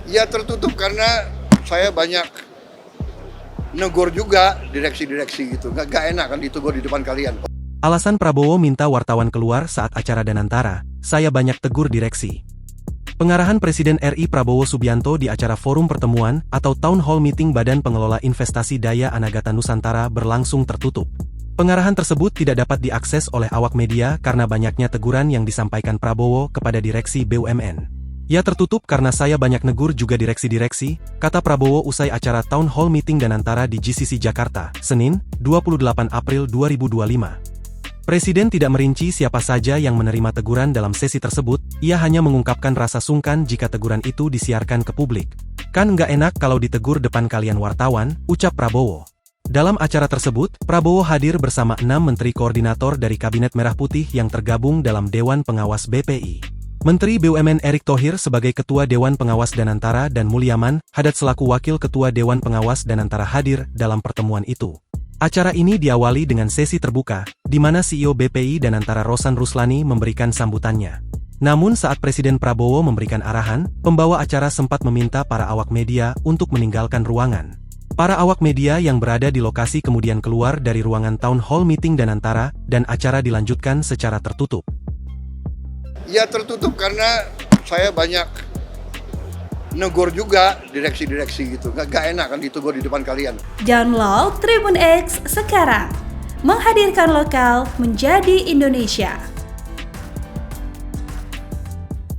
Ya tertutup karena saya banyak negur juga direksi-direksi gitu. Gak enak kan ditegur di depan kalian. Alasan Prabowo minta wartawan keluar saat acara Danantara, saya banyak tegur direksi. Pengarahan Presiden RI Prabowo Subianto di acara Forum Pertemuan atau Town Hall Meeting Badan Pengelola Investasi Daya Anagata Nusantara berlangsung tertutup. Pengarahan tersebut tidak dapat diakses oleh awak media karena banyaknya teguran yang disampaikan Prabowo kepada direksi BUMN. Ya tertutup karena saya banyak negur juga direksi-direksi, kata Prabowo usai acara Town Hall Meeting Danantara di GCC Jakarta, Senin, 28 April 2025. Presiden tidak merinci siapa saja yang menerima teguran dalam sesi tersebut, ia hanya mengungkapkan rasa sungkan jika teguran itu disiarkan ke publik. Kan nggak enak kalau ditegur depan kalian wartawan, ucap Prabowo. Dalam acara tersebut, Prabowo hadir bersama 6 menteri koordinator dari Kabinet Merah Putih yang tergabung dalam Dewan Pengawas BPI. Menteri BUMN Erick Thohir sebagai Ketua Dewan Pengawas Danantara dan Mulyaman Hadad selaku Wakil Ketua Dewan Pengawas Danantara hadir dalam pertemuan itu. Acara ini diawali dengan sesi terbuka, di mana CEO BPI Danantara Rosan Ruslani memberikan sambutannya. Namun saat Presiden Prabowo memberikan arahan, pembawa acara sempat meminta para awak media untuk meninggalkan ruangan. Para awak media yang berada di lokasi kemudian keluar dari ruangan Town Hall Meeting Danantara, dan acara dilanjutkan secara tertutup. Ya tertutup karena saya banyak negur juga direksi-direksi gitu. Gak enak kan ditegur di depan kalian. Download Tribun X sekarang, menghadirkan lokal menjadi Indonesia.